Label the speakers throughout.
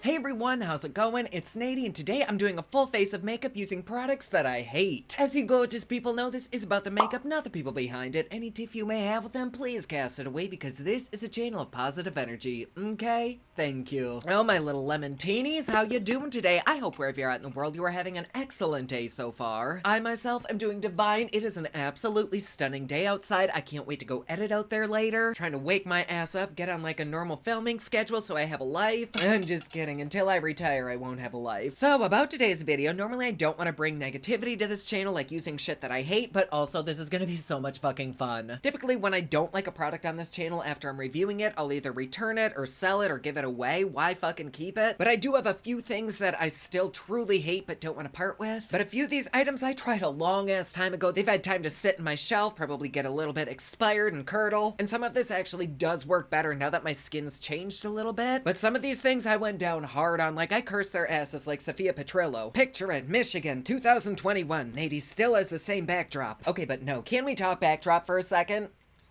Speaker 1: Hey everyone, how's it going? It's Nady, and today I'm doing a full face of makeup using products that I hate. As you gorgeous people know, this is about the makeup, not the people behind it. Any tiff you may have with them, please cast it away because this is a channel of positive energy, okay? Thank you. Oh, my little lemon teenies, how you doing today? I hope wherever you're at in the world, you are having an excellent day so far. I myself am doing divine. It is an absolutely stunning day outside. I can't wait to go edit out there later. Trying to wake my ass up, get on like a normal filming schedule so I have a life. I'm just kidding. Until I retire, I won't have a life. So about today's video, normally I don't want to bring negativity to this channel, like using shit that I hate, but also this is gonna be so much fucking fun. Typically when I don't like a product on this channel after I'm reviewing it, I'll either return it or sell it or give it away. Why fucking keep it? But I do have a few things that I still truly hate but don't want to part with. But a few of these items I tried a long ass time ago. They've had time to sit in my shelf, probably get a little bit expired and curdle. And some of this actually does work better now that my skin's changed a little bit. But some of these things I went down hard on, like I cursed their asses like Sophia Petrillo. Picture it, Michigan, 2021. Nady still has the same backdrop. Okay, but no, can we talk backdrop for a second?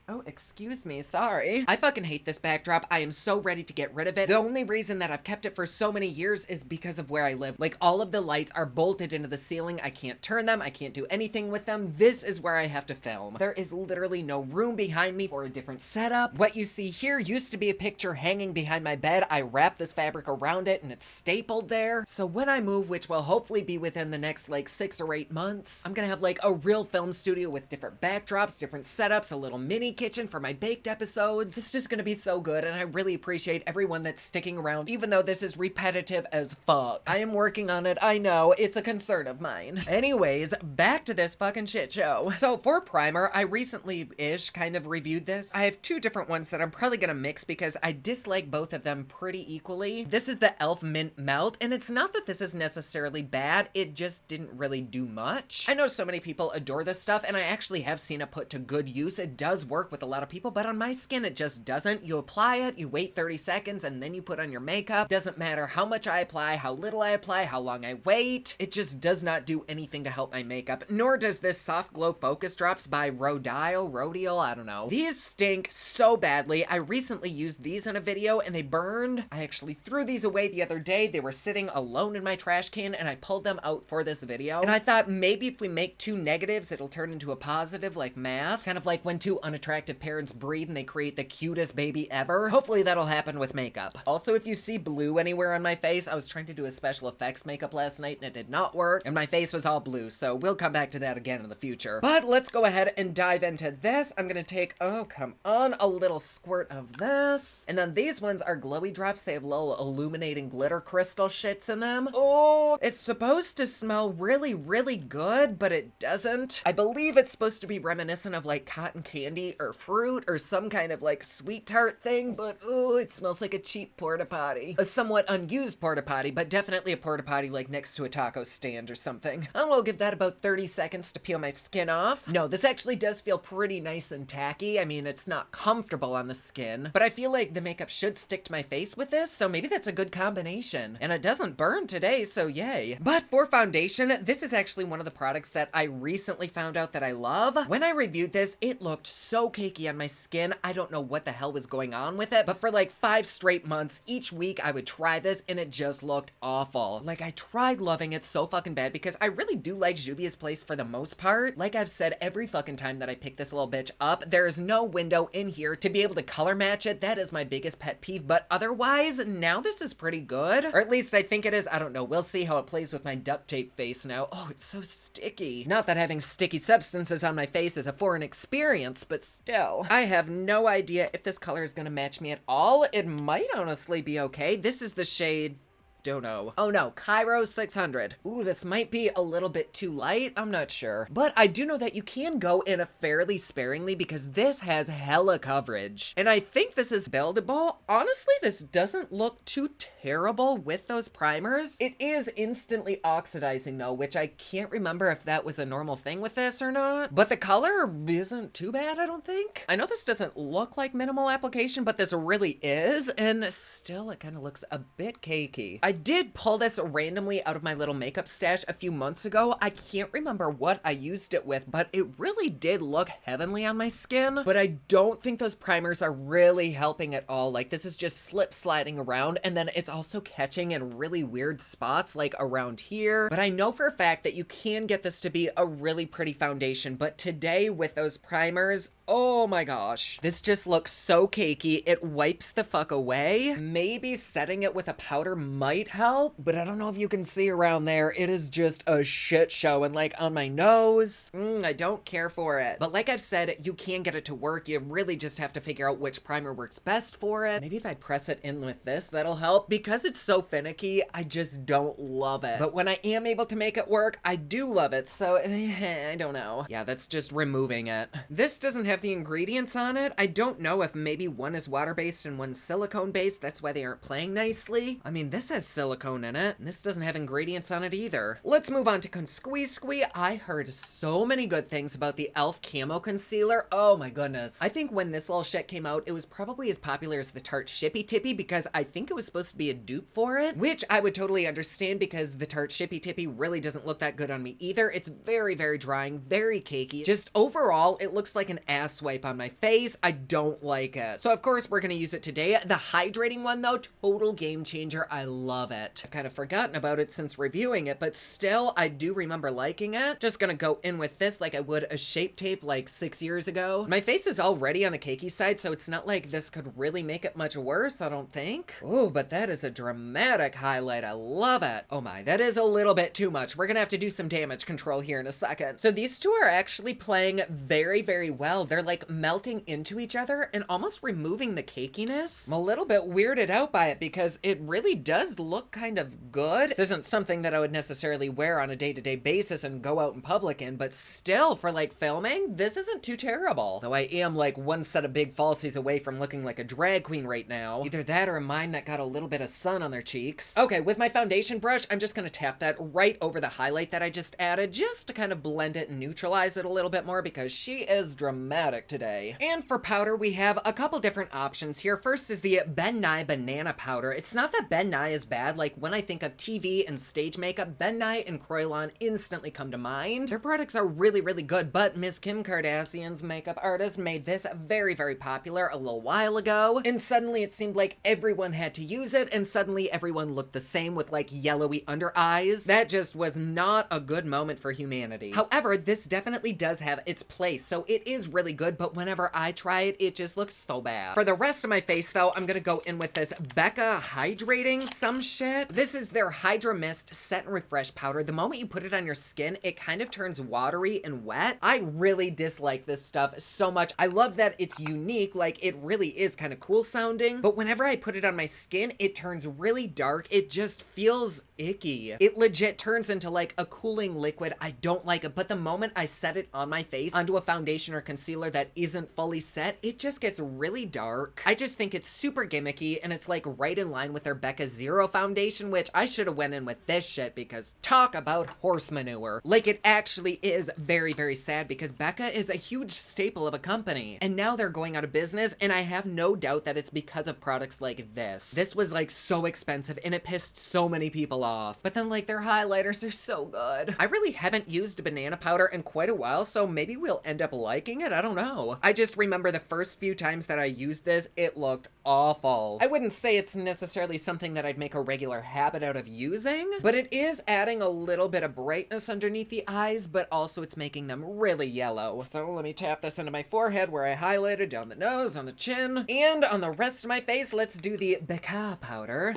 Speaker 1: Oh, excuse me, sorry. I fucking hate this backdrop. I am so ready to get rid of it. The only reason that I've kept it for so many years is because of where I live. Like, all of the lights are bolted into the ceiling. I can't turn them. I can't do anything with them. This is where I have to film. There is literally no room behind me for a different setup. What you see here used to be a picture hanging behind my bed. I wrapped this fabric around it and it's stapled there. So when I move, which will hopefully be within the next like 6 or 8 months, I'm gonna have like a real film studio with different backdrops, different setups, a little mini kitchen for my baked episodes. It's just gonna be so good, and I really appreciate everyone that's sticking around, even though this is repetitive as fuck. I am working on it, I know, it's a concern of mine. Anyways, back to this fucking shit show. So for primer, I recently-ish kind of reviewed this. I have 2 different ones that I'm probably gonna mix because I dislike both of them pretty equally. This is the e.l.f. Mint Melt, and it's not that this is necessarily bad, it just didn't really do much. I know so many people adore this stuff, and I actually have seen it put to good use. It does work with a lot of people, but on my skin it just doesn't. You apply it, you wait 30 seconds, and then you put on your makeup. Doesn't matter how much I apply, how little I apply, how long I wait. It just does not do anything to help my makeup, nor does this Soft Glow Focus Drops by Rodial, I don't know. These stink so badly. I recently used these in a video and they burned. I actually threw these away the other day. They were sitting alone in my trash can and I pulled them out for this video. And I thought maybe if we make 2 negatives, it'll turn into a positive like math. Kind of like when 2 unattractive parents breed and they create the cutest baby ever. Hopefully that'll happen with makeup. Also, if you see blue anywhere on my face, I was trying to do a special effects makeup last night and it did not work, and my face was all blue, so we'll come back to that again in the future. But let's go ahead and dive into this. I'm gonna take, oh come on, a little squirt of this. And then these ones are Glowy Drops. They have little illuminating glitter crystal shits in them. Oh, it's supposed to smell really, really good, but it doesn't. I believe it's supposed to be reminiscent of like cotton candy or fruit or some kind of like sweet tart thing, but ooh, it smells like a cheap porta potty. A somewhat unused porta potty, but definitely a porta potty like next to a taco stand or something. And we'll give that about 30 seconds to peel my skin off. No, this actually does feel pretty nice and tacky. I mean, it's not comfortable on the skin, but I feel like the makeup should stick to my face with this, so maybe that's a good combination. And it doesn't burn today, so yay. But for foundation, this is actually one of the products that I recently found out that I love. When I reviewed this, it looked so cakey on my skin. I don't know what the hell was going on with it, but for like 5 straight months, each week I would try this and it just looked awful. Like I tried loving it so fucking bad because I really do like Juvia's Place for the most part. Like I've said every fucking time that I pick this little bitch up, there is no window in here to be able to color match it. That is my biggest pet peeve, but otherwise, now this is pretty good. Or at least I think it is. I don't know. We'll see how it plays with my duct tape face now. Oh, it's so sticky. Not that having sticky substances on my face is a foreign experience, but still. I have no idea if this color is gonna match me at all. It might honestly be okay. This is the shade... don't know. Oh no, Cairo 600. Ooh, this might be a little bit too light. I'm not sure. But I do know that you can go in a fairly sparingly because this has hella coverage. And I think this is buildable. Honestly, this doesn't look too terrible with those primers. It is instantly oxidizing though, which I can't remember if that was a normal thing with this or not. But the color isn't too bad, I don't think. I know this doesn't look like minimal application, but this really is. And still, it kind of looks a bit cakey. I I did pull this randomly out of my little makeup stash a few months ago. I can't remember what I used it with, but it really did look heavenly on my skin. But I don't think those primers are really helping at all. Like, this is just slip sliding around, and then it's also catching in really weird spots, like around here. But I know for a fact that you can get this to be a really pretty foundation, but today with those primers, oh my gosh, this just looks so cakey. It wipes the fuck away. Maybe setting it with a powder might help, but I don't know if you can see around there. It is just a shit show, and like on my nose, I don't care for it. But like I've said, you can get it to work. You really just have to figure out which primer works best for it. Maybe if I press it in with this, that'll help. Because it's so finicky, I just don't love it. But when I am able to make it work, I do love it. So I don't know. Yeah, that's just removing it. This doesn't have the ingredients on it. I don't know if maybe one is water-based and one's silicone-based. That's why they aren't playing nicely. I mean, this has silicone in it, and this doesn't have ingredients on it either. Let's move on to Squeeze. I heard so many good things about the e.l.f. Camo Concealer. Oh my goodness. I think when this little shit came out, it was probably as popular as the Tarte Shippy Tippy because I think it was supposed to be a dupe for it, which I would totally understand because the Tarte Shippy Tippy really doesn't look that good on me either. It's very, very drying, very cakey. Just overall, it looks like an ass wipe on my face. I don't like it. So of course, we're gonna use it today. The hydrating one though, total game changer. I love it. I've kind of forgotten about it since reviewing it, but still, I do remember liking it. Just gonna go in with this like I would a Shape Tape like 6 years ago. My face is already on the cakey side, so it's not like this could really make it much worse, I don't think. Oh, but that is a dramatic highlight. I love it. Oh my, that is a little bit too much. We're gonna have to do some damage control here in a second. So these two are actually playing very, very well. They're like melting into each other and almost removing the cakiness. I'm a little bit weirded out by it because it really does look kind of good. This isn't something that I would necessarily wear on a day-to-day basis and go out in public in, but still, for like filming, this isn't too terrible. Though I am like one set of big falsies away from looking like a drag queen right now. Either that or mine that got a little bit of sun on their cheeks. Okay, with my foundation brush, I'm just gonna tap that right over the highlight that I just added, just to kind of blend it and neutralize it a little bit more because she is dramatic today. And for powder, we have a couple different options here. First is the Nye Banana Powder. It's not that Nye is bad. Like when I think of TV and stage makeup, Nye and Croylon instantly come to mind. Their products are really, really good, but Miss Kim Kardashian's makeup artist made this very, very popular a little while ago, and suddenly it seemed like everyone had to use it, and suddenly everyone looked the same with like yellowy under eyes. That just was not a good moment for humanity. However, this definitely does have its place, so it is really good, but whenever I try it, it just looks so bad. For the rest of my face though, I'm gonna go in with this Becca Hydrating some shit. This is their Hydra Mist Set and Refresh powder. The moment you put it on your skin, it kind of turns watery and wet. I really dislike this stuff so much. I love that it's unique, like it really is kind of cool sounding, but whenever I put it on my skin, it turns really dark. It just feels icky. It legit turns into like a cooling liquid. I don't like it, but the moment I set it on my face onto a foundation or concealer that isn't fully set, it just gets really dark. I just think it's super gimmicky, and it's like right in line with their Becca Zero foundation, which I should have went in with this shit because talk about horse manure. Like it actually is very, very sad because Becca is a huge staple of a company, and now they're going out of business, and I have no doubt that it's because of products like this. This was like so expensive, and it pissed so many people off. But then like their highlighters are so good. I really haven't used banana powder in quite a while, so maybe we'll end up liking it. I don't know. I just remember the first few times that I used this, it looked awful. I wouldn't say it's necessarily something that I'd make a regular habit out of using, but it is adding a little bit of brightness underneath the eyes, but also it's making them really yellow. So let me tap this into my forehead where I highlighted, down the nose, on the chin, and on the rest of my face, let's do the Becca powder.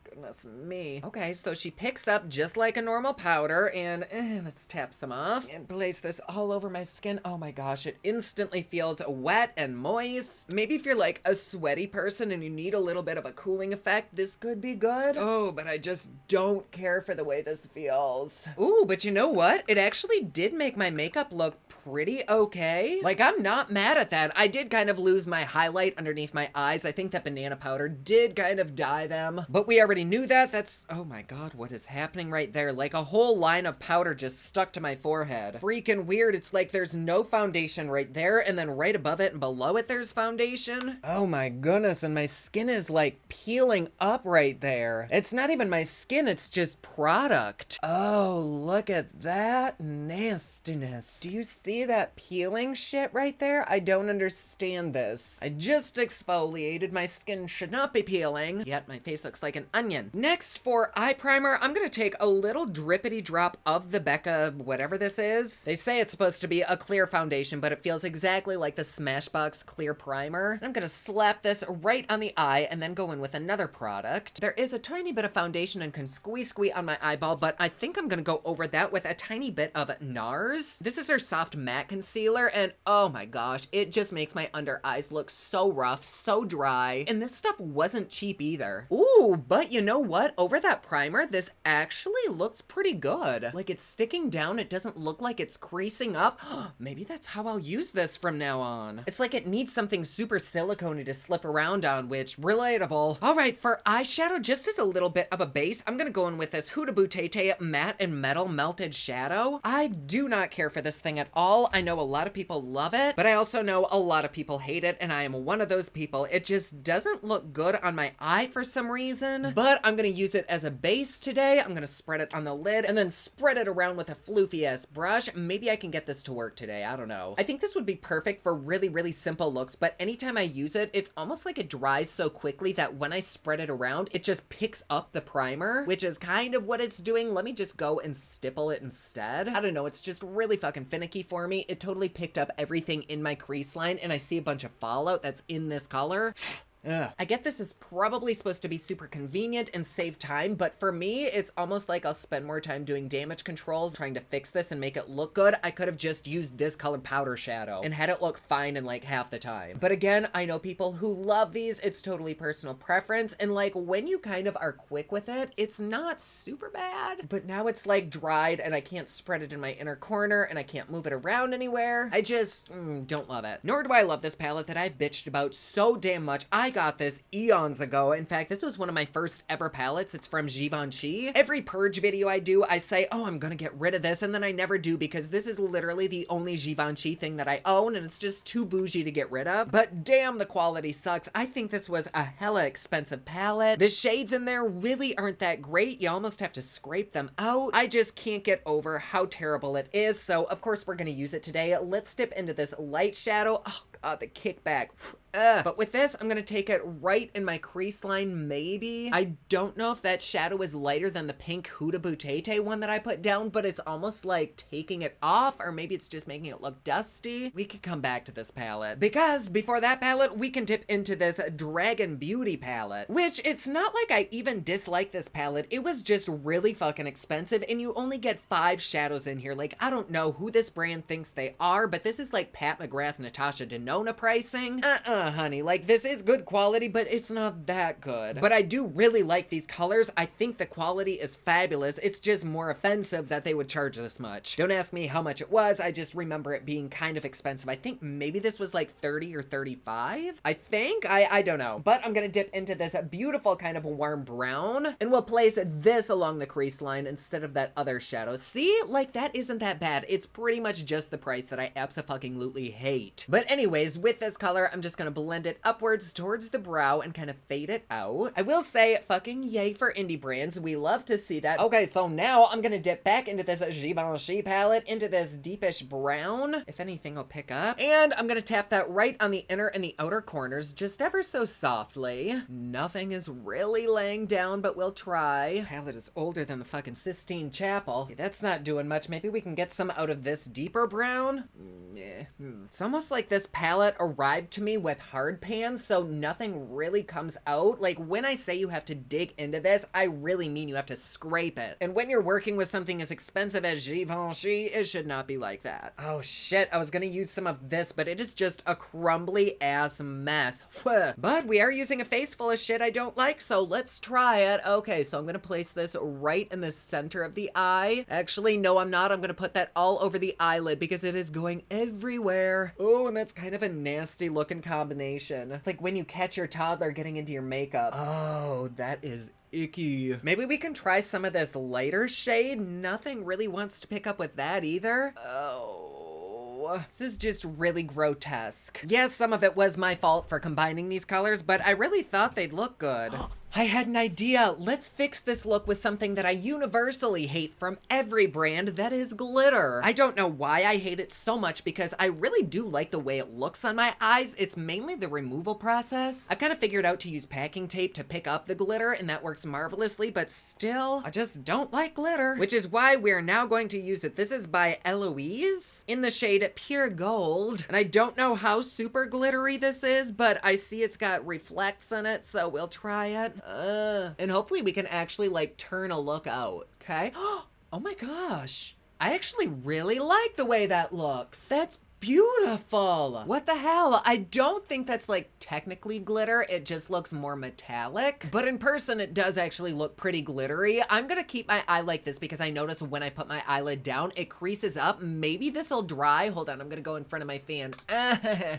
Speaker 1: Goodness me. Okay, so she picks up just like a normal powder, and let's tap some off and place this all over my skin. Oh my gosh, it instantly feels wet and moist. Maybe if you're like a sweaty person and you need a little bit of a cooling effect, this could be good. Oh, but I just don't care for the way this feels. Ooh, but you know what? It actually did make my makeup look pretty okay. Like, I'm not mad at that. I did kind of lose my highlight underneath my eyes. I think that banana powder did kind of dye them, but we already knew do that. That's, oh my god, what is happening right there? Like a whole line of powder just stuck to my forehead. Freaking weird. It's like there's no foundation right there, and then right above it and below it there's foundation. Oh my goodness, and my skin is like peeling up right there. It's not even my skin, it's just product. Oh, look at that nastiness. Do you see that peeling shit right there? I don't understand this. I just exfoliated. My skin should not be peeling, yet my face looks like an onion. Next, for eye primer, I'm gonna take a little drippity drop of the Becca whatever this is. They say it's supposed to be a clear foundation, but it feels exactly like the Smashbox clear primer. I'm gonna slap this right on the eye and then go in with another product. There is a tiny bit of foundation and can squeeze on my eyeball, but I think I'm gonna go over that with a tiny bit of NARS. This is their soft matte concealer, and oh my gosh, it just makes my under eyes look so rough, so dry, and this stuff wasn't cheap either. Ooh, but you know what? Over that primer, this actually looks pretty good. Like it's sticking down, it doesn't look like it's creasing up. Maybe that's how I'll use this from now on. It's like it needs something super silicone-y to slip around on, which, relatable. All right, for eyeshadow, just as a little bit of a base, I'm gonna go in with this Huda Beauté Matte and Metal Melted Shadow. I do not care for this thing at all. I know a lot of people love it, but I also know a lot of people hate it, and I am one of those people. It just doesn't look good on my eye for some reason, but I'm gonna use it as a base today. I'm gonna spread it on the lid and then spread it around with a floofy-ass brush. Maybe I can get this to work today. I don't know. I think this would be perfect for really, really simple looks, but anytime I use it, it's almost like it dries so quickly that when I spread it around, it just picks up the primer, which is kind of what it's doing. Let me just go and stipple it instead. I don't know, it's just really fucking finicky for me. It totally picked up everything in my crease line, and I see a bunch of fallout that's in this color. Ugh. I get this is probably supposed to be super convenient and save time, but for me, it's almost like I'll spend more time doing damage control, trying to fix this and make it look good. I could have just used this color powder shadow and had it look fine in like half the time. But again, I know people who love these. It's totally personal preference, and like when you kind of are quick with it, it's not super bad, but now it's like dried and I can't spread it in my inner corner and I can't move it around anywhere. I just don't love it. Nor do I love this palette that I've bitched about so damn much. I got this eons ago. In fact, this was one of my first ever palettes. It's from Givenchy. Every purge video I do, I say, oh, I'm gonna get rid of this, and then I never do because this is literally the only Givenchy thing that I own, and it's just too bougie to get rid of. But damn, the quality sucks. I think this was a hella expensive palette. The shades in there really aren't that great. You almost have to scrape them out. I just can't get over how terrible it is, so of course we're gonna use it today. Let's dip into this light shadow. Oh god, the kickback. But with this, I'm gonna take it right in my crease line, maybe. I don't know if that shadow is lighter than the pink Huda Beauté one that I put down, but it's almost like taking it off, or maybe it's just making it look dusty. We could come back to this palette, because before that palette, we can dip into this Dragon Beauty palette, which it's not like I even dislike this palette. It was just really fucking expensive, and you only get 5 shadows in here. Like, I don't know who this brand thinks they are, but this is like Pat McGrath, Natasha Denona pricing. Honey, like this is good quality, but it's not that good. But I do really like these colors. I think the quality is fabulous. It's just more offensive that they would charge this much. Don't ask me how much it was. I just remember it being kind of expensive. I think maybe this was like 30 or 35. I think, I don't know. But I'm gonna dip into this beautiful kind of warm brown, and we'll place this along the crease line instead of that other shadow. See, like that isn't that bad. It's pretty much just the price that I abso-fucking-lutely hate. But anyways, with this color, I'm just gonna blend it upwards towards the brow and kind of fade it out. I will say, fucking yay for indie brands. We love to see that. Okay, so now I'm gonna dip back into this Givenchy palette, into this deepish brown. If anything, I'll pick up. And I'm gonna tap that right on the inner and the outer corners, just ever so softly. Nothing is really laying down, but we'll try. Palette is older than the fucking Sistine Chapel. Okay, that's not doing much. Maybe we can get some out of this deeper brown. It's almost like this palette arrived to me with hard pan, so nothing really comes out. Like when I say you have to dig into this, I really mean you have to scrape it. And when you're working with something as expensive as Givenchy, it should not be like that. Oh shit, I was gonna use some of this, but it is just a crumbly ass mess. But we are using a face full of shit I don't like, so let's try it. Okay, so I'm gonna place this right in the center of the eye. Actually, no, I'm not. I'm gonna put that all over the eyelid because it is going everywhere. Oh, and that's kind of a nasty looking combination. combination. It's like when you catch your toddler getting into your makeup. Oh, that is icky. Maybe we can try some of this lighter shade. Nothing really wants to pick up with that either. Oh, this is just really grotesque. Yes, some of it was my fault for combining these colors, but I really thought they'd look good. I had an idea. Let's fix this look with something that I universally hate from every brand, that is glitter. I don't know why I hate it so much because I really do like the way it looks on my eyes. It's mainly the removal process. I've kind of figured out to use packing tape to pick up the glitter and that works marvelously, but still, I just don't like glitter, which is why we're now going to use it. This is by Eloise in the shade Pure Gold. And I don't know how super glittery this is, but I see it's got reflects in it, so we'll try it. And hopefully we can actually like turn a look out, okay? Oh my gosh. I actually really like the way that looks. That's beautiful. What the hell? I don't think that's like technically glitter. It just looks more metallic, but in person it does actually look pretty glittery. I'm gonna keep my eye like this because I notice when I put my eyelid down, it creases up. Maybe this will dry. Hold on, I'm gonna go in front of my fan.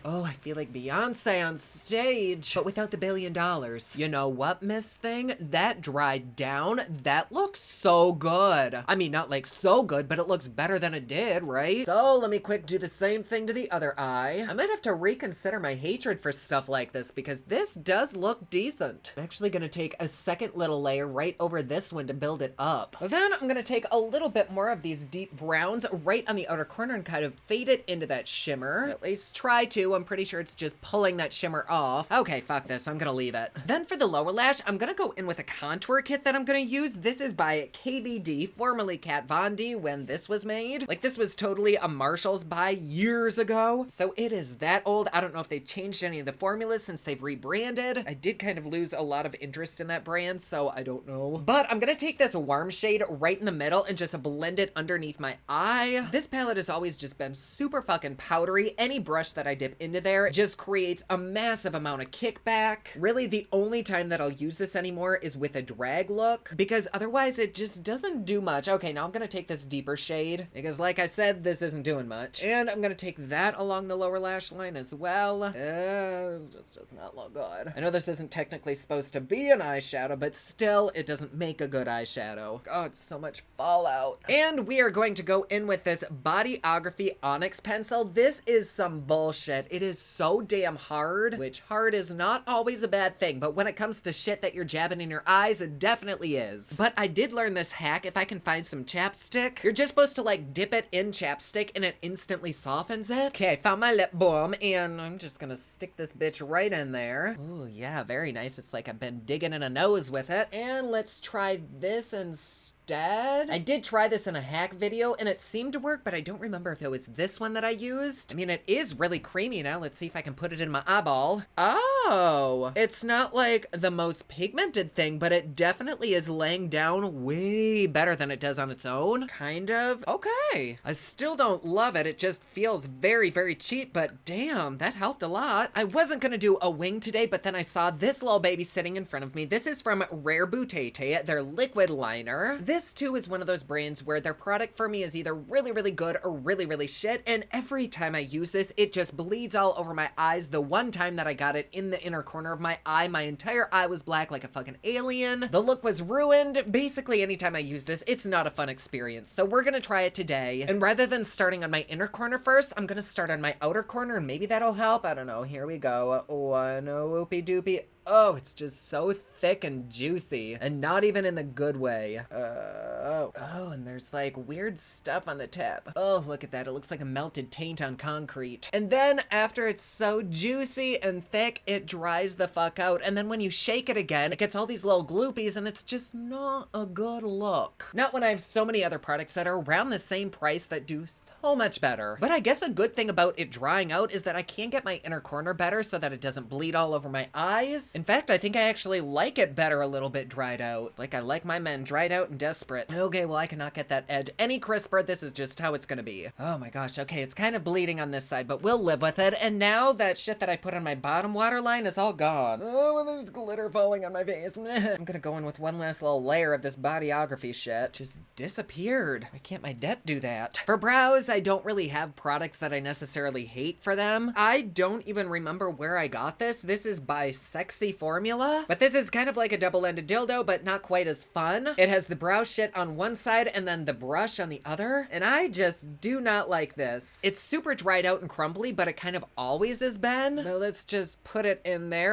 Speaker 1: Oh, I feel like Beyonce on stage, but without the $1 billion. You know what, Miss Thing? That dried down. That looks so good. I mean, not like so good, but it looks better than it did, right? So let me quick do the same thing to the other eye. I might have to reconsider my hatred for stuff like this because this does look decent. I'm actually gonna take a second little layer right over this one to build it up. Then I'm gonna take a little bit more of these deep browns right on the outer corner and kind of fade it into that shimmer. At least try to. I'm pretty sure it's just pulling that shimmer off. Okay, fuck this. I'm gonna leave it. Then for the lower lash, I'm gonna go in with a contour kit that I'm gonna use. This is by KVD, formerly Kat Von D when this was made. Like, this was totally a Marshall's buy years ago, so it is that old. I don't know if they changed any of the formulas since they've rebranded. I did kind of lose a lot of interest in that brand, so I don't know. But I'm gonna take this warm shade right in the middle and just blend it underneath my eye. This palette has always just been super fucking powdery. Any brush that I dip into there just creates a massive amount of kickback. Really, the only time that I'll use this anymore is with a drag look, because otherwise it just doesn't do much. Okay, now I'm gonna take this deeper shade, because like I said, this isn't doing much. And I'm gonna take that along the lower lash line as well. This just does not look good. I know this isn't technically supposed to be an eyeshadow, but still, it doesn't make a good eyeshadow. God, so much fallout. And we are going to go in with this Bodyography Onyx pencil. This is some bullshit. It is so damn hard, which hard is not always a bad thing, but when it comes to shit that you're jabbing in your eyes, it definitely is. But I did learn this hack. If I can find some chapstick, you're just supposed to like dip it in chapstick and it instantly softens it. Okay, I found my lip balm and I'm just gonna stick this bitch right in there. Ooh, yeah, very nice. It's like I've been digging in a nose with it. And let's try this instead. I did try this in a hack video and it seemed to work, but I don't remember if it was this one that I used. I mean, it is really creamy now. Let's see if I can put it in my eyeball. Oh, it's not like the most pigmented thing, but it definitely is laying down way better than it does on its own. Kind of. Okay. I still don't love it. It just feels very, very cheap, but damn, that helped a lot. I wasn't gonna do a wing today, but then I saw this little baby sitting in front of me. This is from Rare Boutete, their liquid liner. This too is one of those brands where their product for me is either really, really good or really, really shit, and every time I use this, it just bleeds all over my eyes. The one time that I got it in the inner corner of my eye, my entire eye was black like a fucking alien. The look was ruined. Basically, anytime I use this, it's not a fun experience. So we're gonna try it today, and rather than starting on my inner corner first, I'm gonna start on my outer corner, and maybe that'll help. I don't know. Here we go. One whoopie doopie. Oh, it's just so thick and juicy, and not even in the good way. Oh, and there's like weird stuff on the tip. Oh, look at that. It looks like a melted taint on concrete. And then after it's so juicy and thick, it dries the fuck out. And then when you shake it again, it gets all these little gloopies, and it's just not a good look. Not when I have so many other products that are around the same price that do so much better. But I guess a good thing about it drying out is that I can get my inner corner better so that it doesn't bleed all over my eyes. In fact, I think I actually like it better a little bit dried out. Like I like my men dried out and desperate. Okay, well I cannot get that edge any crisper. This is just how it's gonna be. Oh my gosh, okay, it's kind of bleeding on this side, but we'll live with it. And now that shit that I put on my bottom waterline is all gone. Oh, well, there's glitter falling on my face. I'm gonna go in with one last little layer of this bodyography shit. Just disappeared. Why can't my debt do that? For brows, because I don't really have products that I necessarily hate for them, I don't even remember where I got this. This is by Sexy Formula, but this is kind of like a double-ended dildo, but not quite as fun. It has the brow shit on one side and then the brush on the other, and I just do not like this. It's super dried out and crumbly, but it kind of always has been. But let's just put it in there.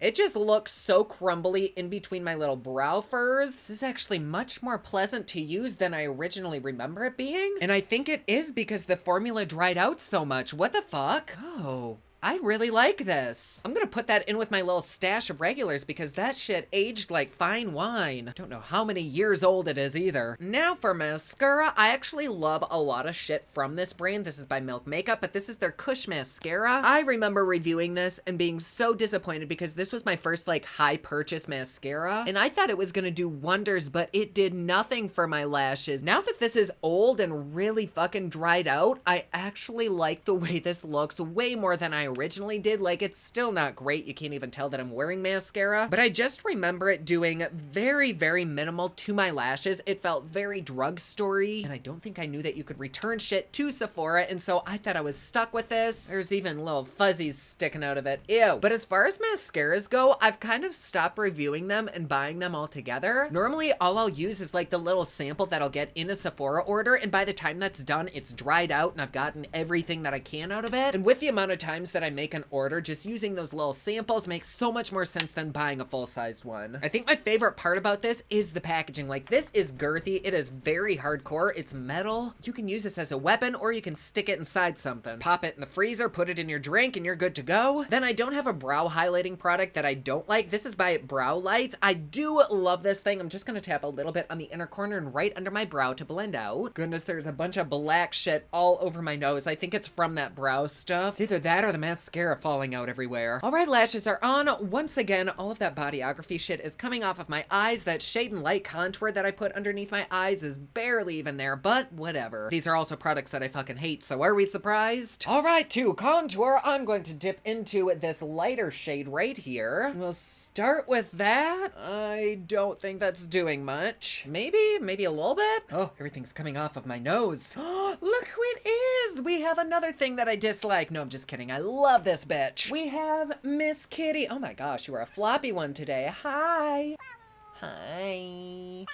Speaker 1: It just looks so crumbly in between my little brow furs. This is actually much more pleasant to use than I originally remember it being. And I think it is because the formula dried out so much. What the fuck? Oh, I really like this. I'm gonna put that in with my little stash of regulars because that shit aged like fine wine. Don't know how many years old it is either. Now for mascara, I actually love a lot of shit from this brand. This is by Milk Makeup, but this is their Kush mascara. I remember reviewing this and being so disappointed because this was my first like high purchase mascara, and I thought it was gonna do wonders, but it did nothing for my lashes. Now that this is old and really fucking dried out, I actually like the way this looks way more than I originally did. Like, it's still not great. You can't even tell that I'm wearing mascara, but I just remember it doing very, very minimal to my lashes. It felt very drugstory, and I don't think I knew that you could return shit to Sephora, and so I thought I was stuck with this. There's even little fuzzies sticking out of it. Ew. But as far as mascaras go, I've kind of stopped reviewing them and buying them all together. Normally, all I'll use is like the little sample that I'll get in a Sephora order, and by the time that's done, it's dried out and I've gotten everything that I can out of it. And with the amount of times that I make an order, just using those little samples makes so much more sense than buying a full-sized one. I think my favorite part about this is the packaging. Like, this is girthy. It is very hardcore. It's metal. You can use this as a weapon, or you can stick it inside something. Pop it in the freezer, put it in your drink, and you're good to go. Then I don't have a brow highlighting product that I don't like. This is by Brow Lights. I do love this thing. I'm just gonna tap a little bit on the inner corner and right under my brow to blend out. Goodness, there's a bunch of black shit all over my nose. I think it's from that brow stuff. It's either that or the mascara falling out everywhere. All right, lashes are on. Once again, all of that bodyography shit is coming off of my eyes. That shade and light contour that I put underneath my eyes is barely even there, but whatever. These are also products that I fucking hate, so are we surprised? All right, to contour, I'm going to dip into this lighter shade right here. We'll start with that. I don't think that's doing much. Maybe a little bit. Oh, everything's coming off of my nose. Oh, look who it is. We have another thing that I dislike. No, I'm just kidding. I love this bitch. We have Miss Kitty. Oh my gosh, you are a floppy one today. Hi. Hi.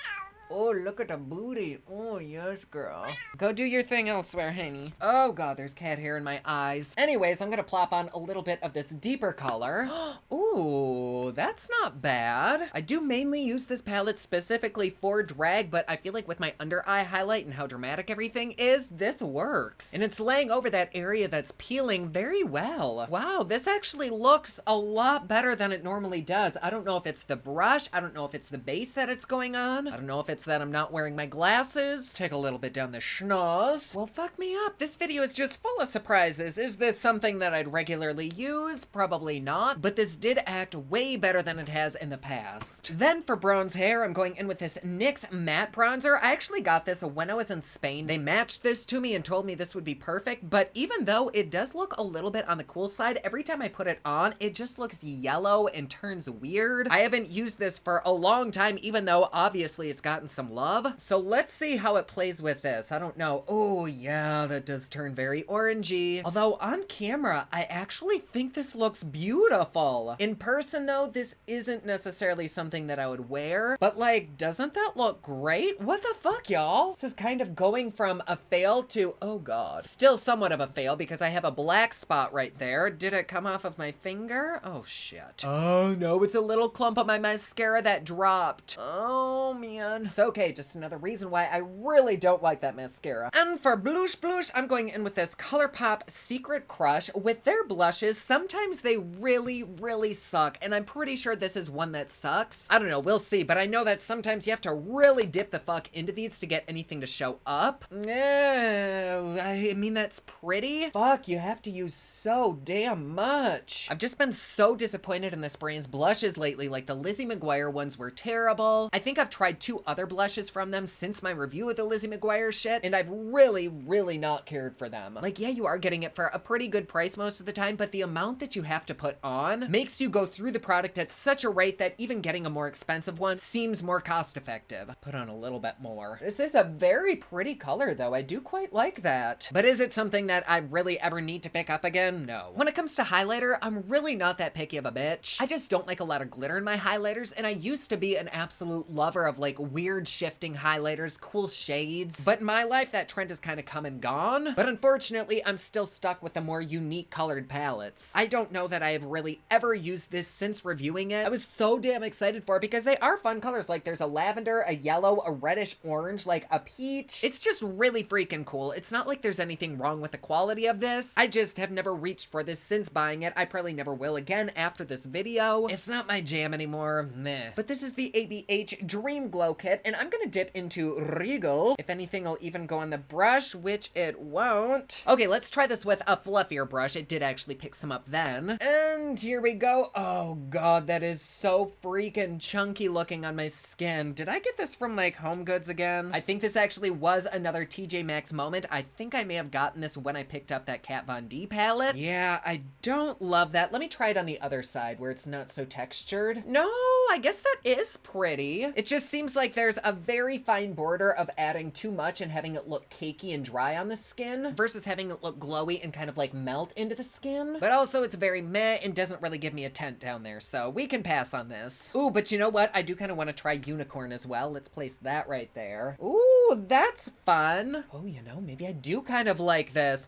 Speaker 1: Oh, look at the booty. Oh, yes, girl. Go do your thing elsewhere, honey. Oh, God, there's cat hair in my eyes. Anyways, I'm gonna plop on a little bit of this deeper color. Ooh, that's not bad. I do mainly use this palette specifically for drag, but I feel like with my under eye highlight and how dramatic everything is, this works. And it's laying over that area that's peeling very well. Wow, this actually looks a lot better than it normally does. I don't know if it's the brush. I don't know if it's the base that it's going on. I don't know if it's that I'm not wearing my glasses. Take a little bit down the schnoz. Well, fuck me up. This video is just full of surprises. Is this something that I'd regularly use? Probably not, but this did act way better than it has in the past. Then for bronze hair, I'm going in with this NYX Matte Bronzer. I actually got this when I was in Spain. They matched this to me and told me this would be perfect, but even though it does look a little bit on the cool side, every time I put it on, it just looks yellow and turns weird. I haven't used this for a long time, even though obviously it's gotten some love. So let's see how it plays with this. I don't know. Oh yeah, that does turn very orangey. Although on camera, I actually think this looks beautiful. In person though, this isn't necessarily something that I would wear, but like, doesn't that look great? What the fuck, y'all? This is kind of going from a fail to, oh God, still somewhat of a fail because I have a black spot right there. Did it come off of my finger? Oh shit. Oh no, it's a little clump of my mascara that dropped. Oh man. It's okay, just another reason why I really don't like that mascara. And for blush blush, I'm going in with this ColourPop Secret Crush. With their blushes, sometimes they really suck, and I'm pretty sure this is one that sucks. I don't know, we'll see, but I know that sometimes you have to really dip the fuck into these to get anything to show up. I mean, that's pretty. Fuck, you have to use so damn much. I've just been so disappointed in this brand's blushes lately. Like the Lizzie McGuire ones were terrible. I think I've tried two other blushes blushes from them since my review of the Lizzie McGuire shit, and I've really not cared for them. Like, yeah, you are getting it for a pretty good price most of the time, but the amount that you have to put on makes you go through the product at such a rate that even getting a more expensive one seems more cost effective. Put on a little bit more. This is a very pretty color though. I do quite like that. But is it something that I really ever need to pick up again? No. When it comes to highlighter, I'm really not that picky of a bitch. I just don't like a lot of glitter in my highlighters, and I used to be an absolute lover of like weird shifting highlighters, cool shades. But in my life, that trend has kind of come and gone. But unfortunately, I'm still stuck with the more unique colored palettes. I don't know that I have really ever used this since reviewing it. I was so damn excited for it because they are fun colors. Like there's a lavender, a yellow, a reddish orange, like a peach. It's just really freaking cool. It's not like there's anything wrong with the quality of this. I just have never reached for this since buying it. I probably never will again after this video. It's not my jam anymore. Meh. But this is the Abh Dream Glow Kit, and I'm gonna dip into Regal. If anything, I'll even go on the brush, which it won't. Okay, let's try this with a fluffier brush. It did actually pick some up then. And here we go. Oh god, that is so freaking chunky looking on my skin. Did I get this from like Home Goods again? I think this actually was another TJ Maxx moment. I think I may have gotten this when I picked up that Kat Von D palette. Yeah, I don't love that. Let me try it on the other side where it's not so textured. No, I guess that is pretty. It just seems like there's a very fine border of adding too much and having it look cakey and dry on the skin versus having it look glowy and kind of like melt into the skin. But also it's very meh and doesn't really give me a tent down there, so we can pass on this. Ooh, but you know what? I do kind of want to try Unicorn as well. Let's place that right there. Ooh, that's fun. Oh, you know, maybe I do kind of like this.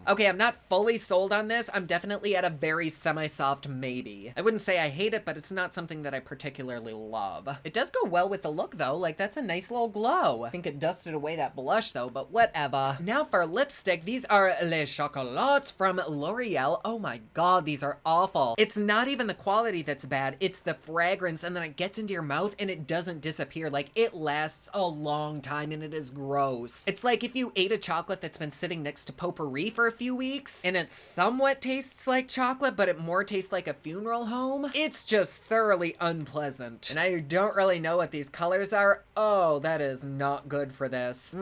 Speaker 1: Okay, I'm not fully sold on this. I'm definitely at a very semi-soft maybe. I wouldn't say I hate it, but it's not something that I particularly love. It does go well with the look though. Like that's a nice little glow. I think it dusted away that blush though, but whatever. Now for lipstick, these are Les Chocolates from L'Oreal. Oh my god, these are awful. It's not even the quality that's bad. It's the fragrance, and then it gets into your mouth and it doesn't disappear. Like it lasts a long time and it is gross. It's like if you ate a chocolate that's been sitting next to potpourri for a few weeks and it somewhat tastes like chocolate, but it more tastes like a funeral home. It's just thoroughly unpleasant. And I don't really know what these colors are. Oh, that is not good for this.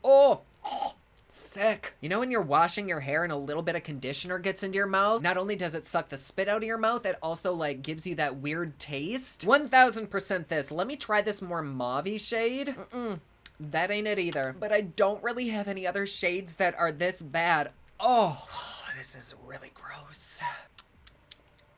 Speaker 1: Oh, sick. You know when you're washing your hair and a little bit of conditioner gets into your mouth? Not only does it suck the spit out of your mouth, it also like gives you that weird taste. 1000% this. Let me try this more mauve-y shade. That ain't it either. But I don't really have any other shades that are this bad. Oh, this is really gross.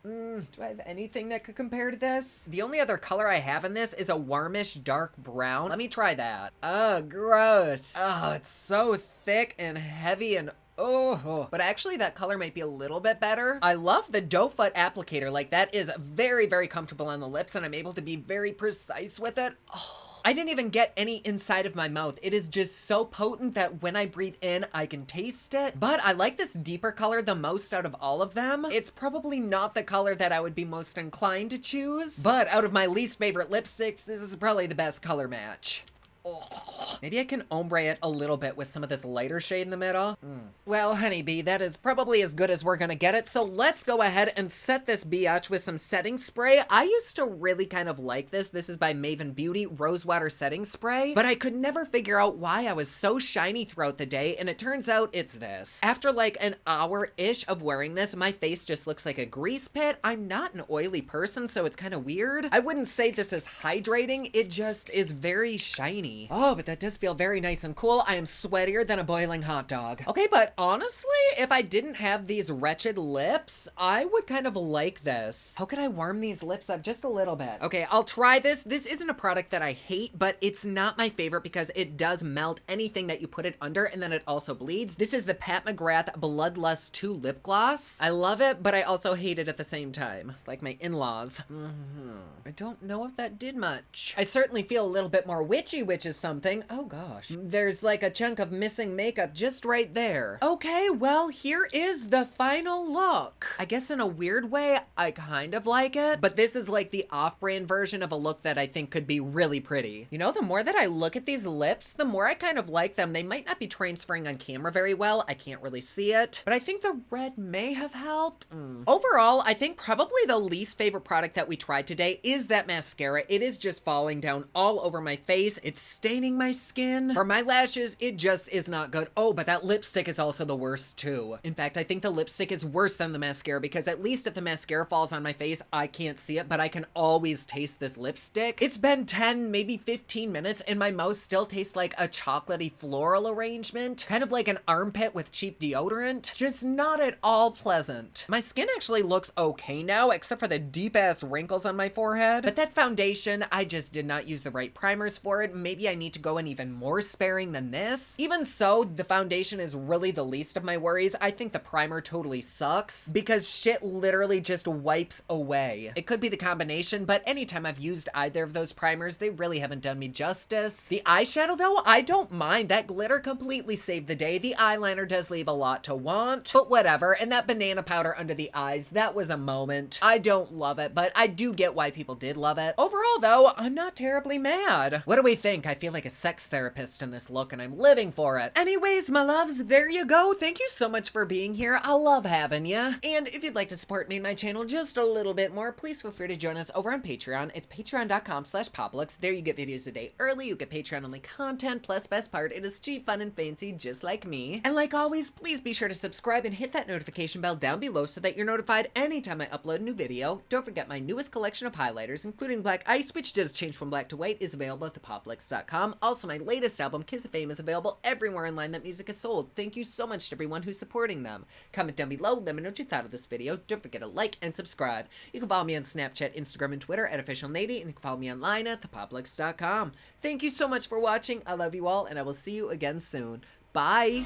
Speaker 1: Do I have anything that could compare to this? The only other color I have in this is a warmish dark brown. Let me try that. Oh, gross. Oh, it's so thick and heavy and oh, but actually that color might be a little bit better. I love the doe foot applicator. Like that is very comfortable on the lips and I'm able to be very precise with it. Oh. I didn't even get any inside of my mouth. It is just so potent that when I breathe in, I can taste it. But I like this deeper color the most out of all of them. It's probably not the color that I would be most inclined to choose, but out of my least favorite lipsticks, this is probably the best color match. Oh, maybe I can ombre it a little bit with some of this lighter shade in the middle. Well, honeybee, that is probably as good as we're gonna get it, so let's go ahead and set this biatch with some setting spray. I used to really kind of like this. This is by Maven Beauty Rosewater Setting Spray, but I could never figure out why I was so shiny throughout the day, and it turns out it's this. After like an hour-ish of wearing this, my face just looks like a grease pit. I'm not an oily person, so it's kind of weird. I wouldn't say this is hydrating, it just is very shiny. Oh, but that does feel very nice and cool. I am sweatier than a boiling hot dog. Okay, but honestly, if I didn't have these wretched lips, I would kind of like this. How could I warm these lips up just a little bit? Okay, I'll try this. This isn't a product that I hate, but it's not my favorite because it does melt anything that you put it under, and then it also bleeds. This is the Pat McGrath Bloodlust 2 lip gloss. I love it, but I also hate it at the same time. It's like my in-laws. I don't know if that did much. I certainly feel a little bit more witchy is something. Oh gosh. There's like a chunk of missing makeup just right there. Okay, well, here is the final look. I guess in a weird way, I kind of like it, but this is like the off-brand version of a look that I think could be really pretty. You know, the more that I look at these lips, the more I kind of like them. They might not be transferring on camera very well. I can't really see it, but I think the red may have helped. Overall, I think probably the least favorite product that we tried today is that mascara. It is just falling down all over my face. It's staining my skin. For my lashes, it just is not good. Oh, but that lipstick is also the worst too. In fact, I think the lipstick is worse than the mascara because at least if the mascara falls on my face, I can't see it, but I can always taste this lipstick. It's been 10, maybe 15 minutes and my mouth still tastes like a chocolatey floral arrangement, kind of like an armpit with cheap deodorant. Just not at all pleasant. My skin actually looks okay now, except for the deep ass wrinkles on my forehead. But that foundation, I just did not use the right primers for it. Maybe I need to go in even more sparing than this. Even so, the foundation is really the least of my worries. I think the primer totally sucks because shit literally just wipes away. It could be the combination, but anytime I've used either of those primers, they really haven't done me justice. The eyeshadow though, I don't mind. That glitter completely saved the day. The eyeliner does leave a lot to want, but whatever. And that banana powder under the eyes, that was a moment. I don't love it, but I do get why people did love it. Overall though, I'm not terribly mad. What do we think? I feel like a sex therapist in this look and I'm living for it. Anyways, my loves, there you go. Thank you so much for being here. I love having you. And if you'd like to support me and my channel just a little bit more, please feel free to join us over on Patreon. It's patreon.com/Poplux. There you get videos a day early. You get Patreon only content. Plus, best part, it is cheap, fun, and fancy just like me. And like always, please be sure to subscribe and hit that notification bell down below so that you're notified anytime I upload a new video. Don't forget my newest collection of highlighters, including Black Ice, which does change from black to white, is available at thepoplux.com. Also, my latest album, Kiss of Fame, is available everywhere online that music is sold. Thank you so much to everyone who's supporting them. Comment down below, let me know what you thought of this video. Don't forget to like and subscribe. You can follow me on Snapchat, Instagram, and Twitter at OfficialNady, and you can follow me online at thepoplux.com. Thank you so much for watching. I love you all, and I will see you again soon. Bye!